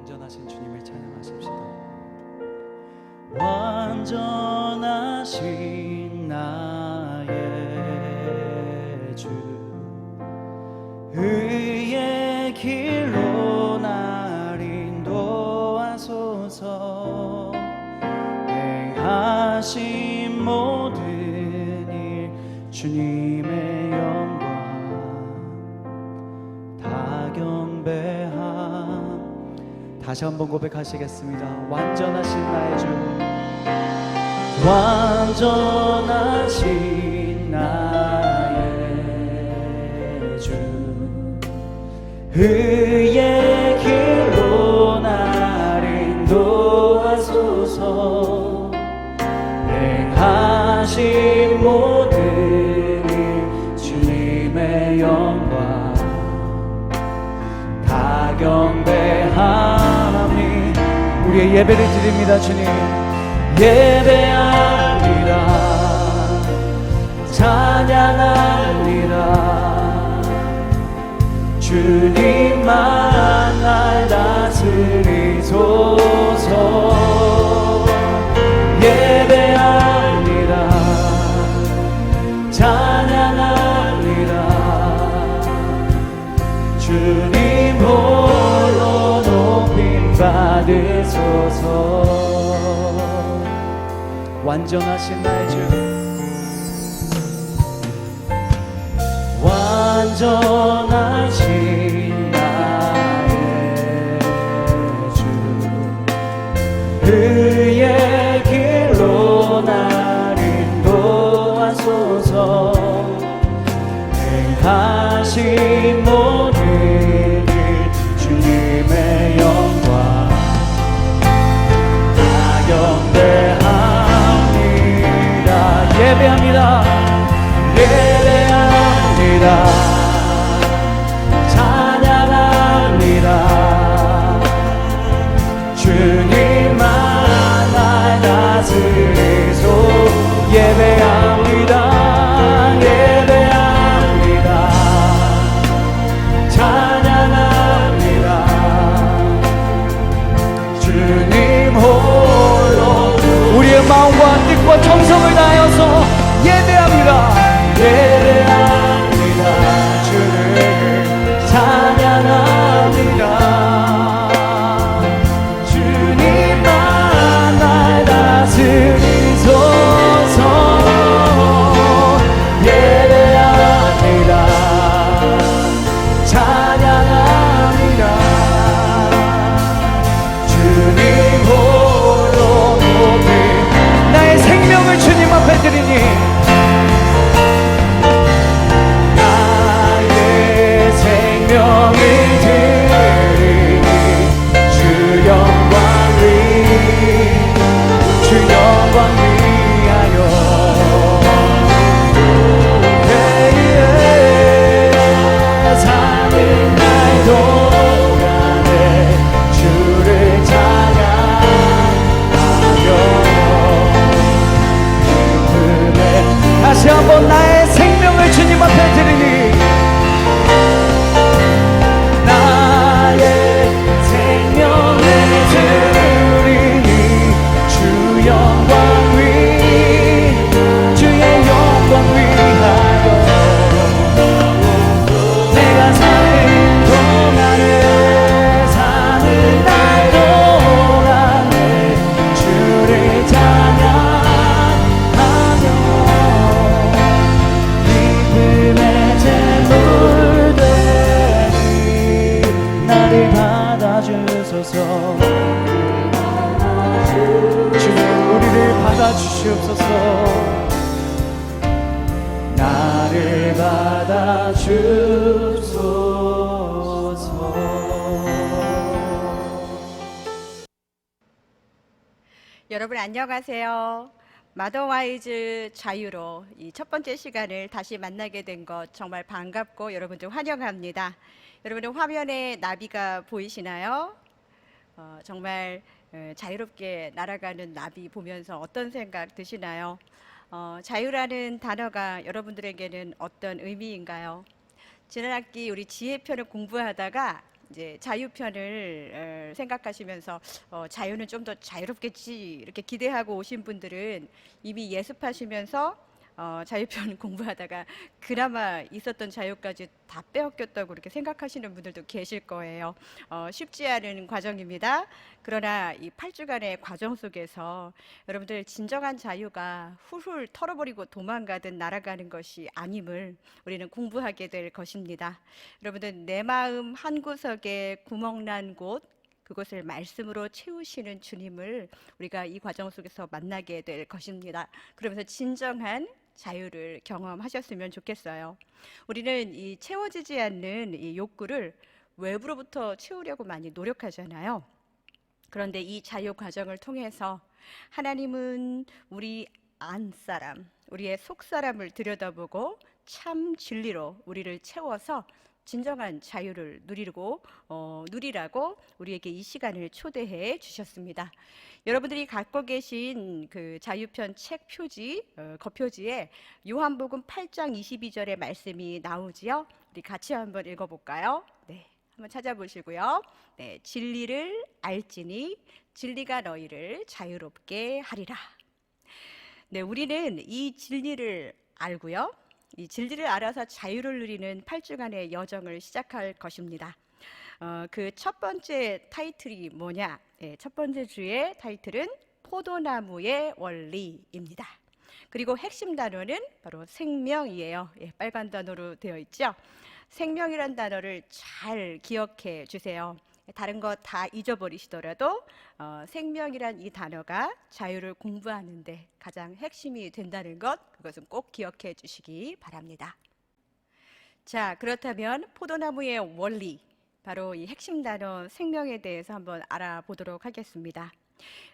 완전하신 주님을 찬양하십시다. 완전하신 나의 주, 의의 길로 날 인도하소서. 행하신 모든 일 주님의 영광 다 경배함. 다시 한번 고백하시겠습니다. 완전하신 나의 주, 완전하신 나의 주, 의의 길로 날 인도하소서. 행하신 모든 일 주님의 영광 다 경배하니. 우리의 예배를 드립니다. 주님 예배합니다. 찬양합니다. 주님만 날 다스리소서. 예배합니다. 찬양합니다. 주님 홀로 높임 받으소서. 완전하신 나의 주, 완전하신 나의 주, 의의 길로 날 인도하소서. 행하신 모든 일 주님의 영광 다 경배합니다. 예배합니다. 예배합니다. 찬양합니다. 주님만 날 다스리소. 예배합니다. 예배합니다. 찬양합니다. 주님 홀로 우리의 마음과 뜻과 정성을 다하여서 예배합니다. 예배합니다. 주를 찬양합니다. 주님만 날 다스리소서. 예배합니다. 찬양합니다. 주님 홀로 높이 나의 생명을 주님 앞에 드리니, 생명을 드리니 주 영광 위하여 사는 날 동안에 주를 찬양하며 기쁨에 다시 한번 나의 생명을 주님 앞에 드리니, 주님 우리를 받아주시옵소서. 나를 받아주소서. 여러분 안녕하세요. 마더와이즈 자유로 이 첫 번째 시간을 다시 만나게 된 것 정말 반갑고 여러분들 환영합니다. 여러분들 화면에 나비가 보이시나요? 정말 자유롭게 날아가는 나비 보면서 어떤 생각 드시나요? 자유라는 단어가 여러분들에게는 어떤 의미인가요? 지난 학기 우리 지혜편을 공부하다가 이제 자유편을 생각하시면서 자유는 좀 더 자유롭겠지 이렇게 기대하고 오신 분들은 이미 예습하시면서 자유편 공부하다가 그나마 있었던 자유까지 다 빼앗겼다고 이렇게 생각하시는 분들도 계실 거예요. 쉽지 않은 과정입니다. 그러나 이 8주간의 과정 속에서 여러분들 진정한 자유가 훌훌 털어버리고 도망가듯 날아가는 것이 아님을 우리는 공부하게 될 것입니다. 여러분들 내 마음 한구석에 구멍난 곳 그것을 말씀으로 채우시는 주님을 우리가 이 과정 속에서 만나게 될 것입니다. 그러면서 진정한 자유를 경험하셨으면 좋겠어요. 우리는 이 채워지지 않는 이 욕구를 외부로부터 채우려고 많이 노력하잖아요. 그런데 이 자유 과정을 통해서 하나님은 우리 안사람, 우리의 속사람을 들여다보고 참 진리로 우리를 채워서 진정한 자유를 누리라고 우리에게 이 시간을 초대해 주셨습니다. 여러분들이 갖고 계신 그 자유편 책 표지, 겉표지에 요한복음 8장 22절의 말씀이 나오지요. 우리 같이 한번 읽어볼까요? 네, 한번 찾아보시고요. 네, 진리를 알지니 진리가 너희를 자유롭게 하리라. 네, 우리는 이 진리를 알고요. 이 진리를 알아서 자유를 누리는 8주간의 여정을 시작할 것입니다. 그 첫 번째 타이틀이 뭐냐? 첫 번째 주의 타이틀은 포도나무의 원리입니다. 그리고 핵심 단어는 바로 생명이에요. 빨간 단어로 되어 있죠. 생명이란 단어를 잘 기억해 주세요. 다른 거 다 잊어버리시더라도 생명이란 이 단어가 자유를 공부하는데 가장 핵심이 된다는 것, 그것은 꼭 기억해 주시기 바랍니다. 자, 그렇다면 포도나무의 원리, 바로 이 핵심 단어 생명에 대해서 한번 알아보도록 하겠습니다.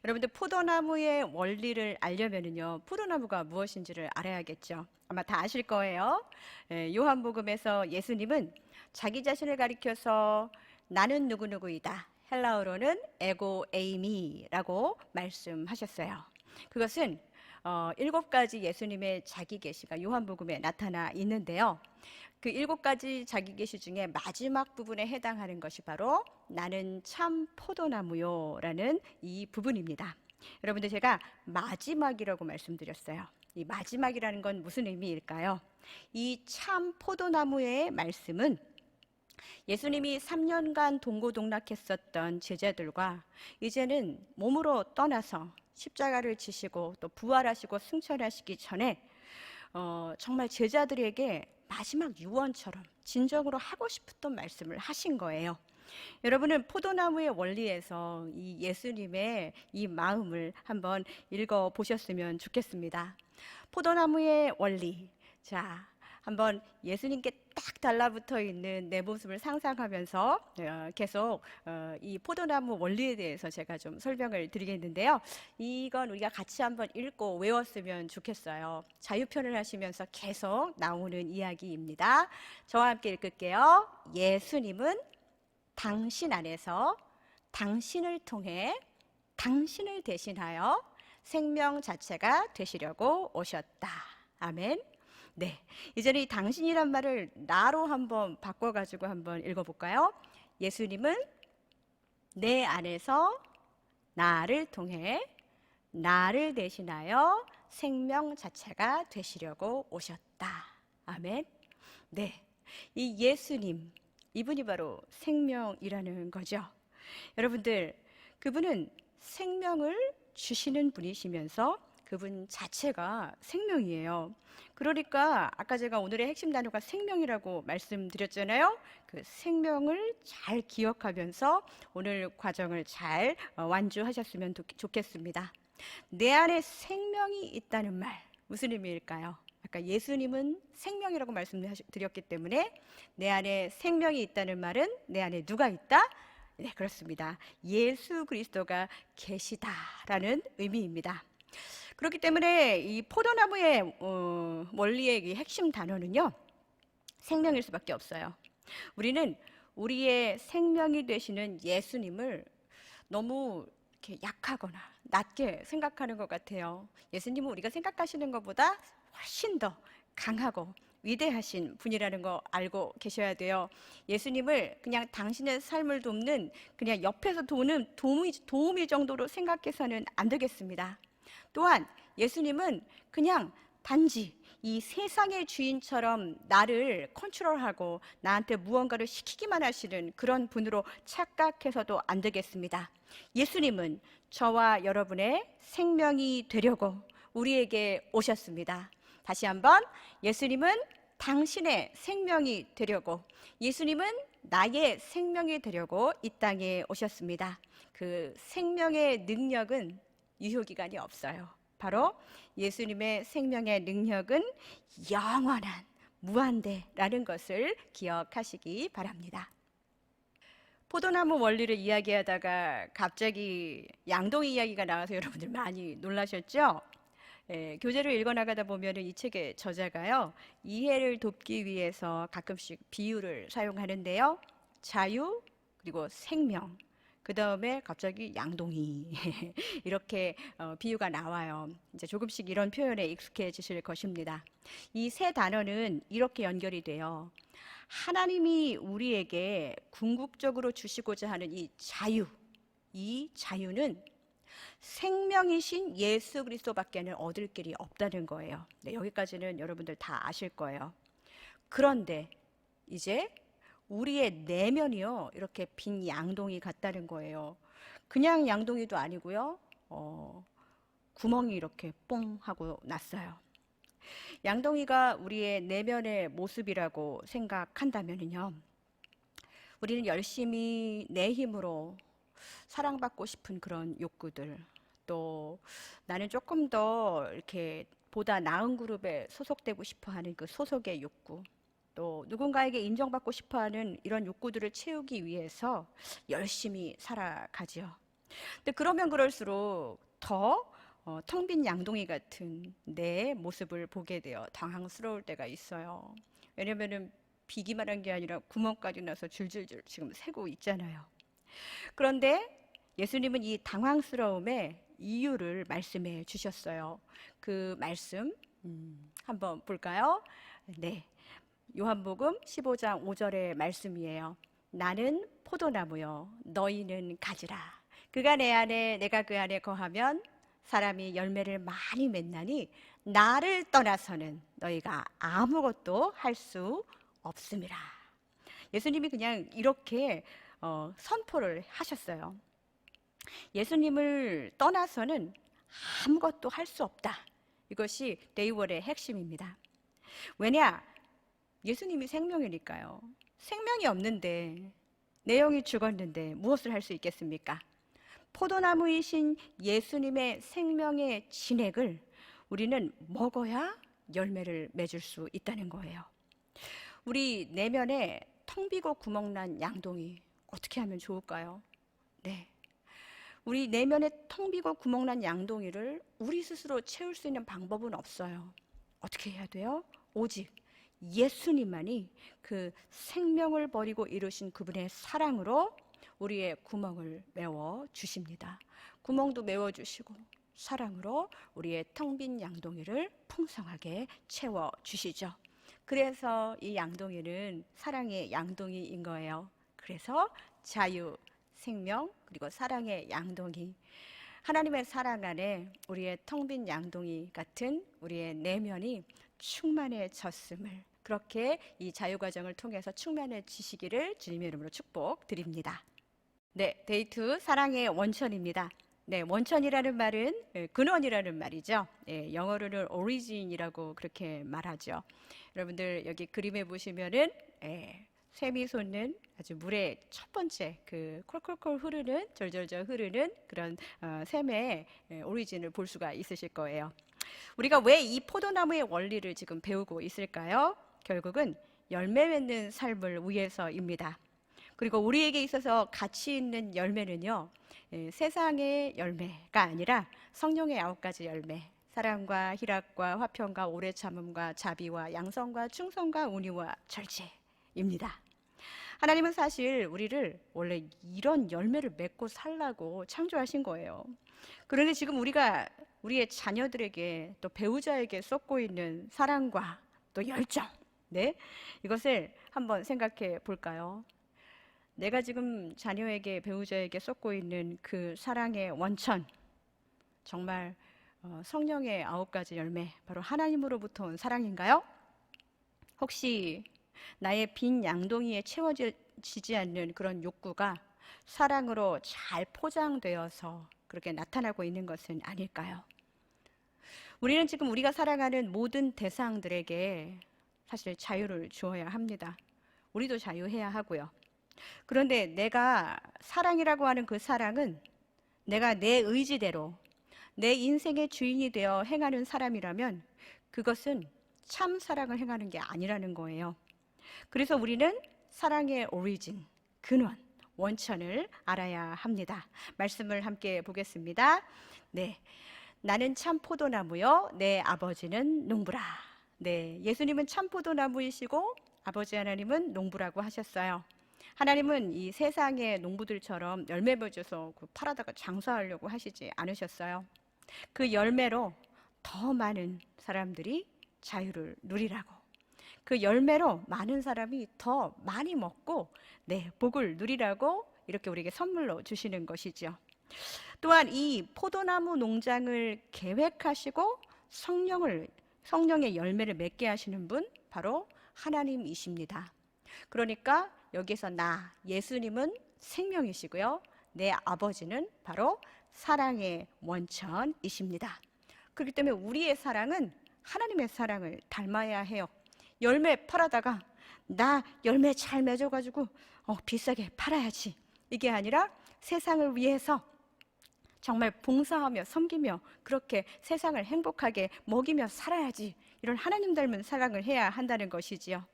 여러분들 포도나무의 원리를 알려면은요, 포도나무가 무엇인지를 알아야겠죠. 아마 다 아실 거예요. 요한복음에서 예수님은 자기 자신을 가리켜서 나는 누구누구이다. 헬라어로는 에고 에이미라고 말씀하셨어요. 그것은 7가지 예수님의 자기 계시가 요한복음에 나타나 있는데요. 그 7가지 자기 계시 중에 마지막 부분에 해당하는 것이 바로 나는 참 포도나무요라는 이 부분입니다. 여러분들 제가 마지막이라고 말씀드렸어요. 이 마지막이라는 건 무슨 의미일까요? 이 참 포도나무의 말씀은 예수님이 3년간 동고동락했었던 제자들과 이제는 몸으로 떠나서 십자가를 지시고 또 부활하시고 승천하시기 전에 정말 제자들에게 마지막 유언처럼 진정으로 하고 싶었던 말씀을 하신 거예요. 여러분은 포도나무의 원리에서 이 예수님의 이 마음을 한번 읽어 보셨으면 좋겠습니다. 포도나무의 원리. 자, 한번 예수님께 딱 달라붙어 있는 내 모습을 상상하면서 계속 이 포도나무 원리에 대해서 제가 좀 설명을 드리겠는데요. 이건 우리가 같이 한번 읽고 외웠으면 좋겠어요. 자유편을 하시면서 계속 나오는 이야기입니다. 저와 함께 읽을게요. 예수님은 당신 안에서 당신을 통해 당신을 대신하여 생명 자체가 되시려고 오셨다. 아멘. 네, 이제는 이 당신이란 말을 나로 한번 바꿔가지고 한번 읽어볼까요? 예수님은 내 안에서 나를 통해 나를 대신하여 생명 자체가 되시려고 오셨다. 아멘. 네, 이 예수님, 이분이 바로 생명이라는 거죠. 여러분들, 그분은 생명을 주시는 분이시면서 그분 자체가 생명이에요. 그러니까 아까 제가 오늘의 핵심 단어가 생명이라고 말씀드렸잖아요. 그 생명을 잘 기억하면서 오늘 과정을 잘 완주하셨으면 좋겠습니다. 내 안에 생명이 있다는 말, 무슨 의미일까요? 아까 예수님은 생명이라고 말씀드렸기 때문에 내 안에 생명이 있다는 말은 내 안에 누가 있다? 네, 그렇습니다. 예수 그리스도가 계시다라는 의미입니다. 그렇기 때문에 이 포도나무의 원리의 이 핵심 단어는요, 생명일 수밖에 없어요. 우리는 우리의 생명이 되시는 예수님을 너무 이렇게 약하거나 낮게 생각하는 것 같아요. 예수님은 우리가 생각하시는 것보다 훨씬 더 강하고 위대하신 분이라는 거 알고 계셔야 돼요. 예수님을 그냥 당신의 삶을 돕는, 그냥 옆에서 도는 도우미 정도로 생각해서는 안 되겠습니다. 또한 예수님은 그냥 단지 이 세상의 주인처럼 나를 컨트롤하고 나한테 무언가를 시키기만 하시는 그런 분으로 착각해서도 안 되겠습니다. 예수님은 저와 여러분의 생명이 되려고 우리에게 오셨습니다. 다시 한번, 예수님은 당신의 생명이 되려고, 예수님은 나의 생명이 되려고 이 땅에 오셨습니다. 그 생명의 능력은 유효기간이 없어요. 바로 예수님의 생명의 능력은 영원한 무한대라는 것을 기억하시기 바랍니다. 포도나무 원리를 이야기하다가 갑자기 양동이 이야기가 나와서 여러분들 많이 놀라셨죠? 교재를 읽어나가다 보면 이 책의 저자가요, 이해를 돕기 위해서 가끔씩 비유를 사용하는데요. 자유, 그리고 생명, 그 다음에 갑자기 양동이 이렇게 비유가 나와요. 이제 조금씩 이런 표현에 익숙해지실 것입니다. 이 세 단어는 이렇게 연결이 돼요. 하나님이 우리에게 궁극적으로 주시고자 하는 이 자유는 생명이신 예수 그리스도밖에는 얻을 길이 없다는 거예요. 네, 여기까지는 여러분들 다 아실 거예요. 그런데 이제 우리의 내면이요, 이렇게 빈 양동이 같다는 거예요. 그냥 양동이도 아니고요, 구멍이 이렇게 뽕 하고 났어요. 양동이가 우리의 내면의 모습이라고 생각한다면요, 우리는 열심히 내 힘으로 사랑받고 싶은 그런 욕구들, 또 나는 조금 더 이렇게 보다 나은 그룹에 소속되고 싶어 하는 그 소속의 욕구, 또 누군가에게 인정받고 싶어 하는 이런 욕구들을 채우기 위해서 열심히 살아가죠. 근데 그러면 그럴수록 더 텅 빈 양동이 같은 내 모습을 보게 되어 당황스러울 때가 있어요. 왜냐면은 비기만 한 게 아니라 구멍까지 나서 줄줄줄 지금 새고 있잖아요. 그런데 예수님은 이 당황스러움의 이유를 말씀해 주셨어요. 그 말씀 한번 볼까요? 네, 요한복음 15장 5절의 말씀이에요. 나는 포도나무요, 너희는 가지라. 그가 내 안에 내가 그 안에 거하면 사람이 열매를 많이 맺나니 나를 떠나서는 너희가 아무것도 할 수 없음이라. 예수님이 그냥 이렇게 선포를 하셨어요. 예수님을 떠나서는 아무것도 할 수 없다. 이것이 데이월의 핵심입니다. 왜냐? 예수님이 생명이니까요. 생명이 없는데, 내 영이 죽었는데 무엇을 할 수 있겠습니까? 포도나무이신 예수님의 생명의 진액을 우리는 먹어야 열매를 맺을 수 있다는 거예요. 우리 내면에 텅 비고 구멍난 양동이 어떻게 하면 좋을까요? 네, 우리 내면에 텅 비고 구멍난 양동이를 우리 스스로 채울 수 있는 방법은 없어요. 어떻게 해야 돼요? 오직 예수님만이 그 생명을 버리고 이루신 그분의 사랑으로 우리의 구멍을 메워 주십니다. 구멍도 메워 주시고 사랑으로 우리의 텅 빈 양동이를 풍성하게 채워 주시죠. 그래서 이 양동이는 사랑의 양동이인 거예요. 그래서 자유, 생명, 그리고 사랑의 양동이, 하나님의 사랑 안에 우리의 텅 빈 양동이 같은 우리의 내면이 충만해졌음을, 그렇게 이 자유 과정을 통해서 충만해지시기를 주님의 이름으로 축복드립니다. 네, 데이트 사랑의 원천입니다. 네, 원천이라는 말은 근원이라는 말이죠. 영어로는 origin이라고 그렇게 말하죠. 여러분들 여기 그림에 보시면은 샘이 솟는 아주 물의 첫 번째 그 콜콜콜 흐르는, 절절절 흐르는 그런 샘의 오리진을 볼 수가 있으실 거예요. 우리가 왜 이 포도나무의 원리를 지금 배우고 있을까요? 결국은 열매 맺는 삶을 위해서입니다. 그리고 우리에게 있어서 가치 있는 열매는요, 세상의 열매가 아니라 성령의 9가지 열매, 사랑과 희락과 화평과 오래 참음과 자비와 양성과 충성과 온유와 절제입니다. 하나님은 사실 우리를 원래 이런 열매를 맺고 살라고 창조하신 거예요. 그런데 지금 우리가 우리의 자녀들에게 또 배우자에게 쏟고 있는 사랑과 또 열정, 네, 이것을 한번 생각해 볼까요? 내가 지금 자녀에게, 배우자에게 쏟고 있는 그 사랑의 원천, 정말 성령의 9가지 열매, 바로 하나님으로부터 온 사랑인가요? 혹시 나의 빈 양동이에 채워지지 않는 그런 욕구가 사랑으로 잘 포장되어서 그렇게 나타나고 있는 것은 아닐까요? 우리는 지금 우리가 사랑하는 모든 대상들에게 사실 자유를 주어야 합니다. 우리도 자유해야 하고요. 그런데 내가 사랑이라고 하는 그 사랑은 내가 내 의지대로 내 인생의 주인이 되어 행하는 사람이라면 그것은 참 사랑을 행하는 게 아니라는 거예요. 그래서 우리는 사랑의 오리진, 근원, 원천을 알아야 합니다. 말씀을 함께 보겠습니다. 네, 나는 참 포도나무요, 내 아버지는 농부라. 네, 예수님은 참 포도나무이시고 아버지 하나님은 농부라고 하셨어요. 하나님은 이 세상의 농부들처럼 열매 맺어서 팔아다가 장사하려고 하시지 않으셨어요. 그 열매로 더 많은 사람들이 자유를 누리라고, 그 열매로 많은 사람이 더 많이 먹고 복을 누리라고 이렇게 우리에게 선물로 주시는 것이죠. 또한 이 포도나무 농장을 계획하시고 성령의 열매를 맺게 하시는 분, 바로 하나님이십니다. 그러니까 여기서 예수님은 생명이시고요, 내 아버지는 바로 사랑의 원천이십니다. 그렇기 때문에 우리의 사랑은 하나님의 사랑을 닮아야 해요. 열매 팔아다가 나 열매 잘 맺어가지고 비싸게 팔아야지, 이게 아니라 세상을 위해서 정말 봉사하며 섬기며 그렇게 세상을 행복하게 먹이며 살아야지, 이런 하나님 닮은 사랑을 해야 한다는 것이지요.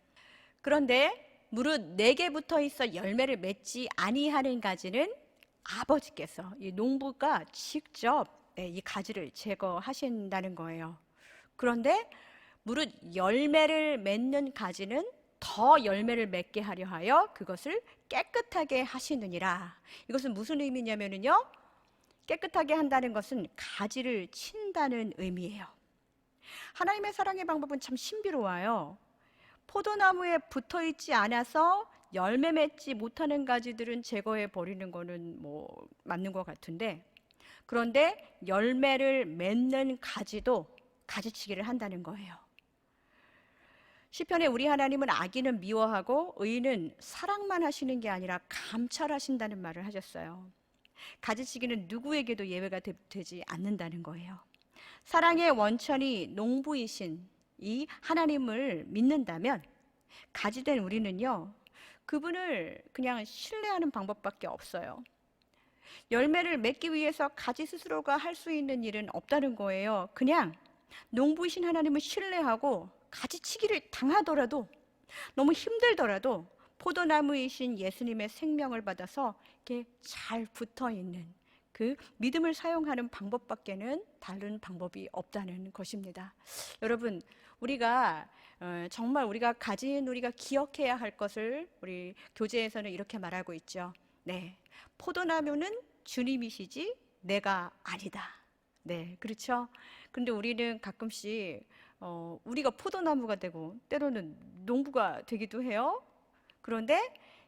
그런데 무릇 내게 붙어 있어 열매를 맺지 아니하는 가지는 아버지께서, 이 농부가 직접 이 가지를 제거하신다는 거예요. 그런데 무릇 열매를 맺는 가지는 더 열매를 맺게 하려 하여 그것을 깨끗하게 하시느니라. 이것은 무슨 의미냐면요, 깨끗하게 한다는 것은 가지를 친다는 의미예요. 하나님의 사랑의 방법은 참 신비로워요. 포도나무에 붙어 있지 않아서 열매 맺지 못하는 가지들은 제거해 버리는 거는 맞는 것 같은데, 그런데 열매를 맺는 가지도 가지치기를 한다는 거예요. 시편에 우리 하나님은 악인은 미워하고 의인은 사랑만 하시는 게 아니라 감찰하신다는 말을 하셨어요. 가지치기는 누구에게도 예외가 되지 않는다는 거예요. 사랑의 원천이 농부이신 이 하나님을 믿는다면 가지된 우리는요, 그분을 그냥 신뢰하는 방법밖에 없어요. 열매를 맺기 위해서 가지 스스로가 할 수 있는 일은 없다는 거예요. 그냥 농부이신 하나님을 신뢰하고 가지치기를 당하더라도, 너무 힘들더라도 포도나무이신 예수님의 생명을 받아서 이렇게 잘 붙어있는 그 믿음을 사용하는 방법밖에는 다른 방법이 없다는 것입니다. 여러분, 우리가 정말 우리가 가진, 우리가 기억해야 할 것을 우리 교재에서는 이렇게 말하고 있죠. 네, 포도나무는 주님이시지 내가 아니다. 네, 그렇죠. 근데 우리는 가끔씩 우리가 포도나무가 되고 때로는 농부가 되기도 해요. 그런데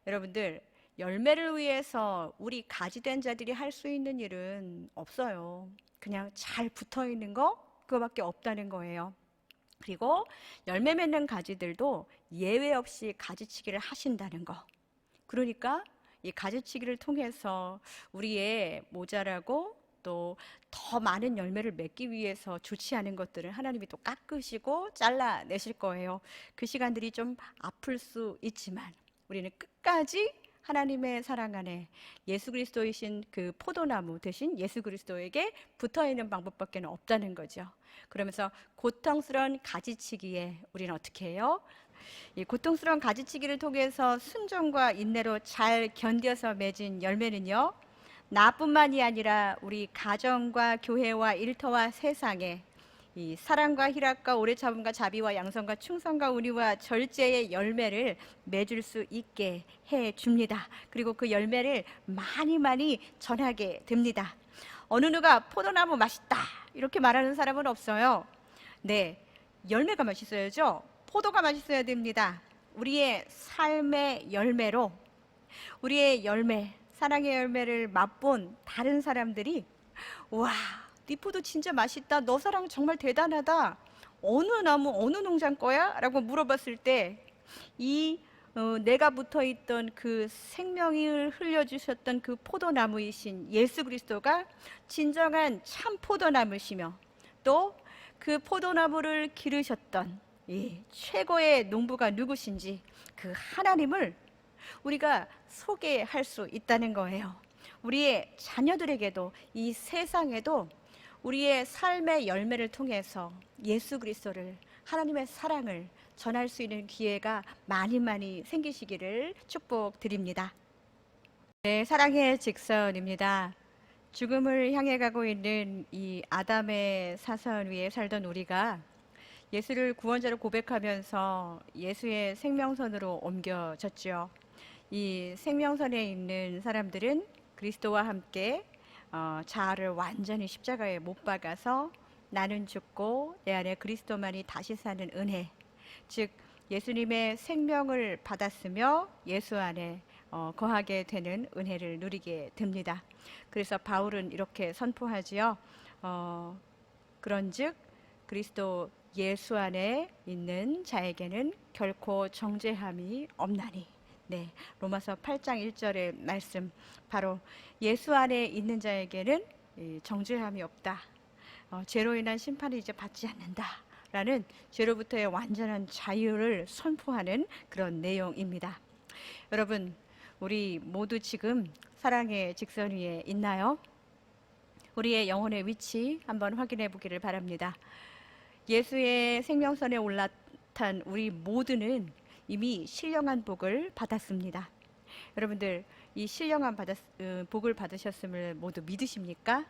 여러분들, 열매를 위해서 우리 가지된 자들이 할 수 있는 일은 없어요. 그냥 잘 붙어 있는 거, 그거밖에 없다는 거예요. 그리고 열매 맺는 가지들도 예외 없이 가지치기를 하신다는 거. 그러니까 이 가지치기를 통해서 우리의 모자라고 또 더 많은 열매를 맺기 위해서 좋지 않은 것들을 하나님이 또 깎으시고 잘라내실 거예요. 그 시간들이 좀 아플 수 있지만 우리는 끝까지 하나님의 사랑 안에 예수 그리스도이신 그 포도나무 대신 예수 그리스도에게 붙어있는 방법밖에 없다는 거죠. 그러면서 고통스러운 가지치기에 우리는 어떻게 해요? 이 고통스러운 가지치기를 통해서 순종과 인내로 잘 견뎌서 맺은 열매는요, 나뿐만이 아니라 우리 가정과 교회와 일터와 세상에 이 사랑과 희락과 오래 참음과 자비와 양선과 충성과 운의와 절제의 열매를 맺을 수 있게 해 줍니다. 그리고 그 열매를 많이 전하게 됩니다. 어느 누가 포도나무 맛있다 이렇게 말하는 사람은 없어요. 네, 열매가 맛있어야죠. 포도가 맛있어야 됩니다. 우리의 삶의 열매로, 우리의 열매, 사랑의 열매를 맛본 다른 사람들이 와, 네 포도 진짜 맛있다. 너 사랑 정말 대단하다. 어느 나무, 어느 농장 거야? 라고 물어봤을 때 이 내가 붙어 있던 그 생명을 흘려주셨던 그 포도나무이신 예수 그리스도가 진정한 참 포도나무시며 또 그 포도나무를 기르셨던 이 최고의 농부가 누구신지 그 하나님을 우리가 소개할 수 있다는 거예요. 우리의 자녀들에게도 이 세상에도 우리의 삶의 열매를 통해서 예수 그리스도를, 하나님의 사랑을 전할 수 있는 기회가 많이 많이 생기시기를 축복드립니다. 네, 사랑의 직선입니다. 죽음을 향해 가고 있는 이 아담의 사선 위에 살던 우리가 예수를 구원자로 고백하면서 예수의 생명선으로 옮겨졌죠. 이 생명선에 있는 사람들은 그리스도와 함께 자아를 완전히 십자가에 못 박아서 나는 죽고 내 안에 그리스도만이 다시 사는 은혜, 즉 예수님의 생명을 받았으며 예수 안에 거하게 되는 은혜를 누리게 됩니다. 그래서 바울은 이렇게 선포하지요. 그런즉 그리스도 예수 안에 있는 자에게는 결코 정죄함이 없나니. 네, 로마서 8장 1절의 말씀, 바로 예수 안에 있는 자에게는 정죄함이 없다. 죄로 인한 심판을 이제 받지 않는다. 라는 죄로부터의 완전한 자유를 선포하는 그런 내용입니다. 여러분, 우리 모두 지금 사랑의 직선 위에 있나요? 우리의 영혼의 위치 한번 확인해 보기를 바랍니다. 예수의 생명선에 올라탄 우리 모두는 이미 신령한 복을 받았습니다. 여러분들, 이 신령한 복을 받으셨음을 모두 믿으십니까?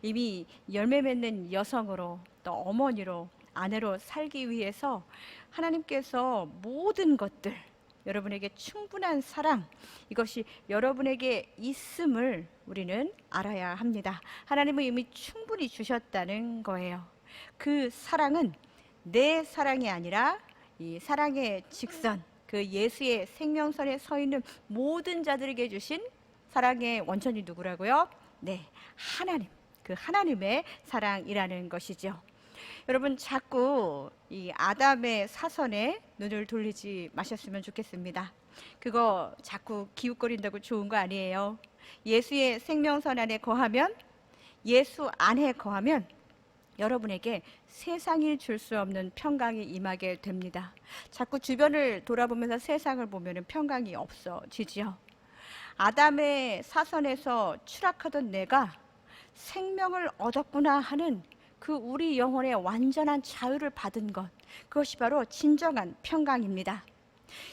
이미 열매 맺는 여성으로 또 어머니로 아내로 살기 위해서 하나님께서 모든 것들, 여러분에게 충분한 사랑, 이것이 여러분에게 있음을 우리는 알아야 합니다. 하나님은 이미 충분히 주셨다는 거예요. 그 사랑은 내 사랑이 아니라 이 사랑의 직선, 그 예수의 생명선에 서 있는 모든 자들에게 주신 사랑의 원천이 누구라고요? 네, 하나님. 그 하나님의 사랑이라는 것이죠. 여러분, 자꾸 이 아담의 사선에 눈을 돌리지 마셨으면 좋겠습니다. 그거 자꾸 기웃거린다고 좋은 거 아니에요. 예수의 생명선 안에 거하면, 예수 안에 거하면 여러분에게 세상이 줄 수 없는 평강이 임하게 됩니다. 자꾸 주변을 돌아보면서 세상을 보면 평강이 없어지지요. 아담의 사선에서 추락하던 내가 생명을 얻었구나 하는 그 우리 영혼의 완전한 자유를 받은 것, 그것이 바로 진정한 평강입니다.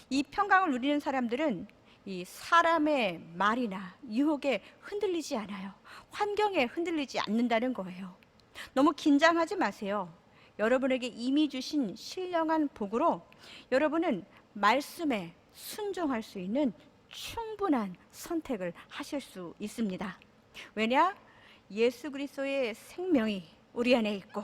이 평강을 누리는 사람들은 이 사람의 말이나 유혹에 흔들리지 않아요. 환경에 흔들리지 않는다는 거예요. 너무 긴장하지 마세요. 여러분에게 이미 주신 신령한 복으로 여러분은 말씀에 순종할 수 있는 충분한 선택을 하실 수 있습니다. 왜냐? 예수 그리스도의 생명이 우리 안에 있고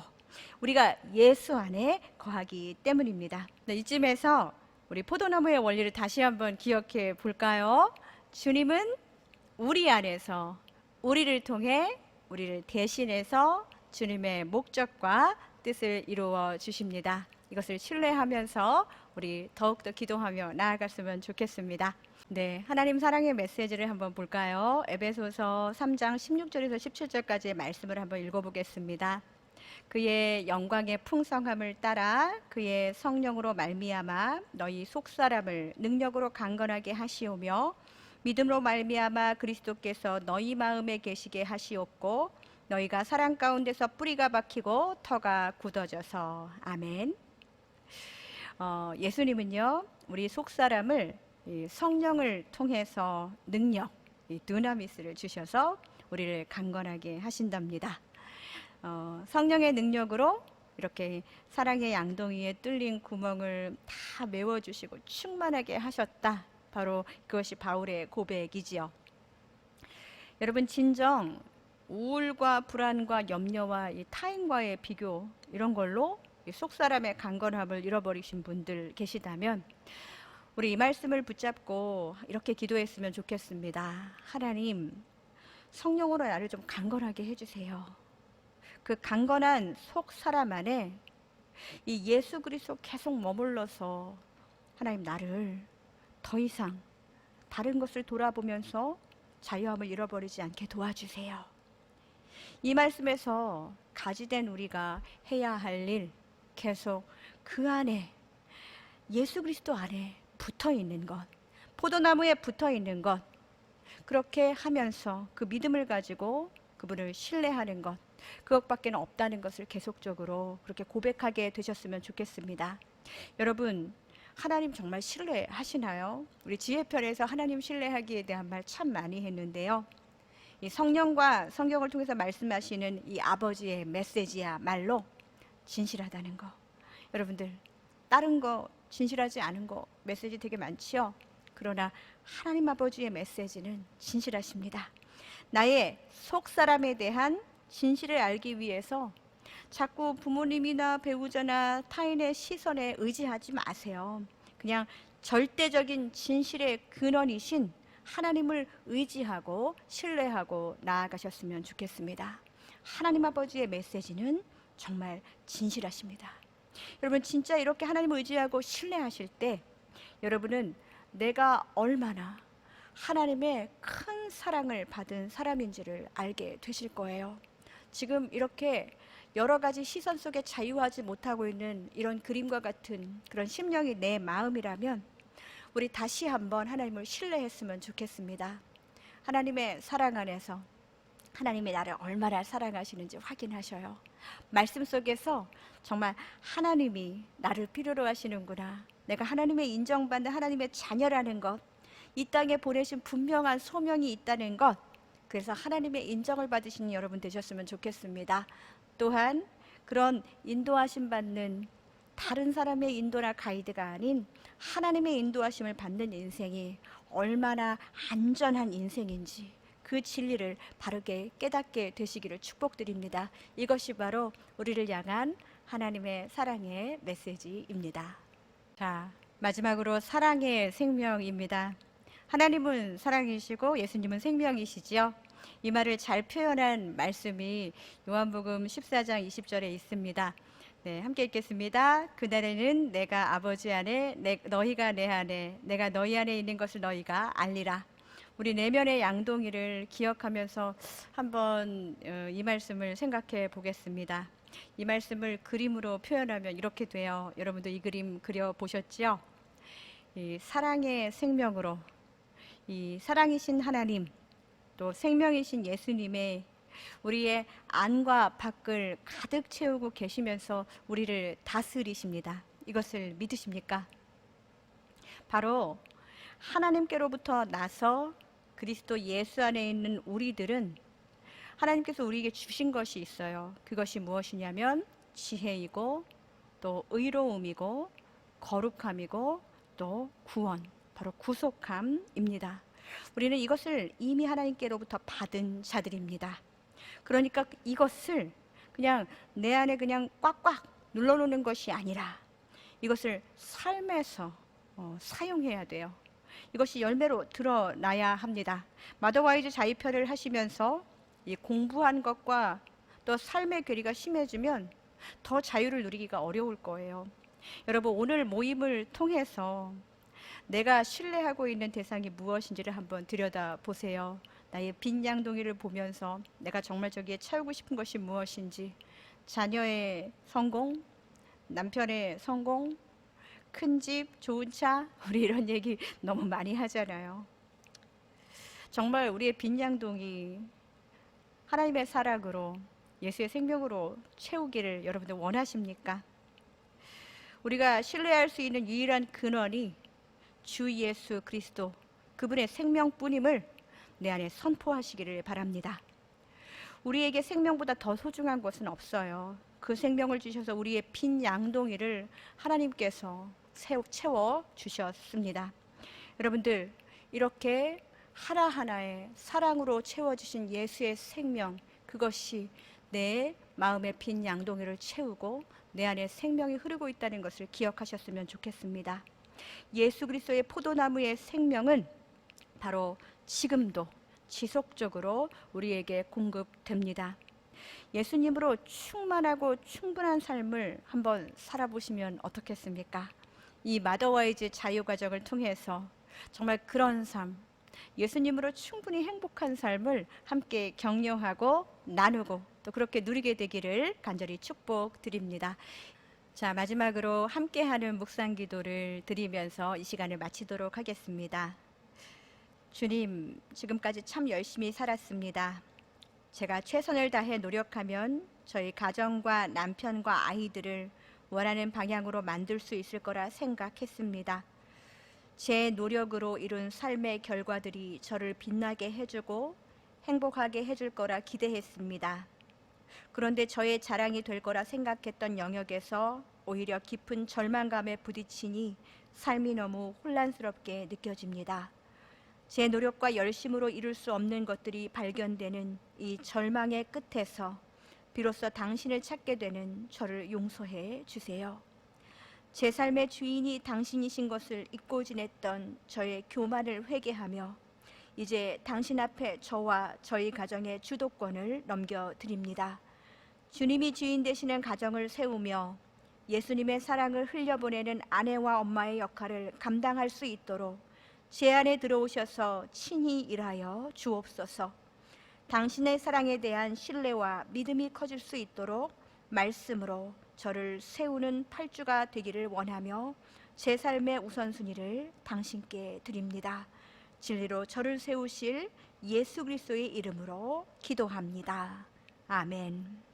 우리가 예수 안에 거하기 때문입니다. 이쯤에서 우리 포도나무의 원리를 다시 한번 기억해 볼까요? 주님은 우리 안에서 우리를 통해 우리를 대신해서 주님의 목적과 뜻을 이루어 주십니다. 이것을 신뢰하면서 우리 더욱더 기도하며 나아갔으면 좋겠습니다. 네, 하나님 사랑의 메시지를 한번 볼까요? 에베소서 3장 16절에서 17절까지의 말씀을 한번 읽어보겠습니다. 그의 영광의 풍성함을 따라 그의 성령으로 말미암아 너희 속사람을 능력으로 강건하게 하시오며 믿음으로 말미암아 그리스도께서 너희 마음에 계시게 하시옵고 너희가 사랑 가운데서 뿌리가 박히고 터가 굳어져서. 아멘. 예수님은요, 우리 속사람을 성령을 통해서 능력, 두나미스를 주셔서 우리를 강건하게 하신답니다. 성령의 능력으로 이렇게 사랑의 양동이에 뚫린 구멍을 다 메워주시고 충만하게 하셨다. 바로 그것이 바울의 고백이지요. 여러분, 진정 우울과 불안과 염려와 이 타인과의 비교, 이런 걸로 속사람의 강건함을 잃어버리신 분들 계시다면 우리 이 말씀을 붙잡고 이렇게 기도했으면 좋겠습니다. 하나님, 성령으로 나를 좀 강건하게 해주세요. 그 강건한 속사람 안에 이 예수 그리스도 계속 머물러서 하나님, 나를 더 이상 다른 것을 돌아보면서 자유함을 잃어버리지 않게 도와주세요. 이 말씀에서 가지된 우리가 해야 할 일, 계속 그 안에, 예수 그리스도 안에 붙어 있는 것, 포도나무에 붙어 있는 것, 그렇게 하면서 그 믿음을 가지고 그분을 신뢰하는 것, 그것밖에 없다는 것을 계속적으로 그렇게 고백하게 되셨으면 좋겠습니다. 여러분, 하나님 정말 신뢰하시나요? 우리 지혜편에서 하나님 신뢰하기에 대한 말 참 많이 했는데요. 이 성령과 성경을 통해서 말씀하시는 이 아버지의 메시지야말로 진실하다는 거. 여러분들, 다른 거 진실하지 않은 거 메시지 되게 많지요. 그러나 하나님 아버지의 메시지는 진실하십니다. 나의 속사람에 대한 진실을 알기 위해서 자꾸 부모님이나 배우자나 타인의 시선에 의지하지 마세요. 그냥 절대적인 진실의 근원이신 하나님을 의지하고 신뢰하고 나아가셨으면 좋겠습니다. 하나님 아버지의 메시지는 정말 진실하십니다. 여러분, 진짜 이렇게 하나님을 의지하고 신뢰하실 때 여러분은 내가 얼마나 하나님의 큰 사랑을 받은 사람인지를 알게 되실 거예요. 지금 이렇게 여러 가지 시선 속에 자유하지 못하고 있는 이런 그림과 같은 그런 심령이 내 마음이라면 우리 다시 한번 하나님을 신뢰했으면 좋겠습니다. 하나님의 사랑 안에서 하나님이 나를 얼마나 사랑하시는지 확인하셔요. 말씀 속에서 정말 하나님이 나를 필요로 하시는구나, 내가 하나님의 인정받는 하나님의 자녀라는 것, 이 땅에 보내신 분명한 소명이 있다는 것, 그래서 하나님의 인정을 받으신 여러분 되셨으면 좋겠습니다. 또한 그런 인도하심 받는 다른 사람의 인도나 가이드가 아닌 하나님의 인도하심을 받는 인생이 얼마나 안전한 인생인지 그 진리를 바르게 깨닫게 되시기를 축복드립니다. 이것이 바로 우리를 향한 하나님의 사랑의 메시지입니다. 자, 마지막으로 사랑의 생명입니다. 하나님은 사랑이시고 예수님은 생명이시지요. 이 말을 잘 표현한 말씀이 요한복음 14장 20절에 있습니다. 네, 함께 읽겠습니다. 그날에는 내가 아버지 안에, 너희가 내 안에, 내가 너희 안에 있는 것을 너희가 알리라. 우리 내면의 양동이를 기억하면서 한번 이 말씀을 생각해 보겠습니다. 이 말씀을 그림으로 표현하면 이렇게 돼요. 여러분도 이 그림 그려 보셨지요? 이 사랑의 생명으로 이 사랑이신 하나님, 또 생명이신 예수님의 우리의 안과 밖을 가득 채우고 계시면서 우리를 다스리십니다. 이것을 믿으십니까? 바로 하나님께로부터 나서 그리스도 예수 안에 있는 우리들은 하나님께서 우리에게 주신 것이 있어요. 그것이 무엇이냐면 지혜이고 또 의로움이고 거룩함이고 또 구원, 바로 구속함입니다. 우리는 이것을 이미 하나님께로부터 받은 자들입니다. 그러니까 이것을 그냥 내 안에 그냥 꽉꽉 눌러놓는 것이 아니라 이것을 삶에서 사용해야 돼요. 이것이 열매로 드러나야 합니다. 마더와이즈 자유편을 하시면서 이 공부한 것과 또 삶의 괴리가 심해지면 더 자유를 누리기가 어려울 거예요. 여러분, 오늘 모임을 통해서 내가 신뢰하고 있는 대상이 무엇인지를 한번 들여다보세요. 나의 빈 양동이를 보면서 내가 정말 저기에 채우고 싶은 것이 무엇인지, 자녀의 성공, 남편의 성공, 큰 집, 좋은 차, 우리 이런 얘기 너무 많이 하잖아요. 정말 우리의 빈 양동이 하나님의 사랑으로, 예수의 생명으로 채우기를 여러분들 원하십니까? 우리가 신뢰할 수 있는 유일한 근원이 주 예수 그리스도, 그분의 생명뿐임을 내 안에 선포하시기를 바랍니다. 우리에게 생명보다 더 소중한 것은 없어요. 그 생명을 주셔서 우리의 빈 양동이를 하나님께서 채워 주셨습니다. 여러분들, 이렇게 하나하나의 사랑으로 채워주신 예수의 생명, 그것이 내 마음의 빈 양동이를 채우고 내 안에 생명이 흐르고 있다는 것을 기억하셨으면 좋겠습니다. 예수 그리스도의 포도나무의 생명은 바로 지금도 지속적으로 우리에게 공급됩니다. 예수님으로 충만하고 충분한 삶을 한번 살아보시면 어떻겠습니까? 이 마더와이즈 자유 과정을 통해서 정말 그런 삶, 예수님으로 충분히 행복한 삶을 함께 격려하고 나누고 또 그렇게 누리게 되기를 간절히 축복드립니다. 자, 마지막으로 함께하는 묵상 기도를 드리면서 이 시간을 마치도록 하겠습니다. 주님, 지금까지 참 열심히 살았습니다. 제가 최선을 다해 노력하면 저희 가정과 남편과 아이들을 원하는 방향으로 만들 수 있을 거라 생각했습니다. 제 노력으로 이룬 삶의 결과들이 저를 빛나게 해주고 행복하게 해줄 거라 기대했습니다. 그런데 저의 자랑이 될 거라 생각했던 영역에서 오히려 깊은 절망감에 부딪히니 삶이 너무 혼란스럽게 느껴집니다. 제 노력과 열심으로 이룰 수 없는 것들이 발견되는 이 절망의 끝에서 비로소 당신을 찾게 되는 저를 용서해 주세요. 제 삶의 주인이 당신이신 것을 잊고 지냈던 저의 교만을 회개하며 이제 당신 앞에 저와 저희 가정의 주도권을 넘겨드립니다. 주님이 주인 되시는 가정을 세우며 예수님의 사랑을 흘려보내는 아내와 엄마의 역할을 감당할 수 있도록 제 안에 들어오셔서 친히 일하여 주옵소서. 당신의 사랑에 대한 신뢰와 믿음이 커질 수 있도록 말씀으로 저를 세우는 팔주가 되기를 원하며 제 삶의 우선순위를 당신께 드립니다. 진리로 저를 세우실 예수 그리스도의 이름으로 기도합니다. 아멘.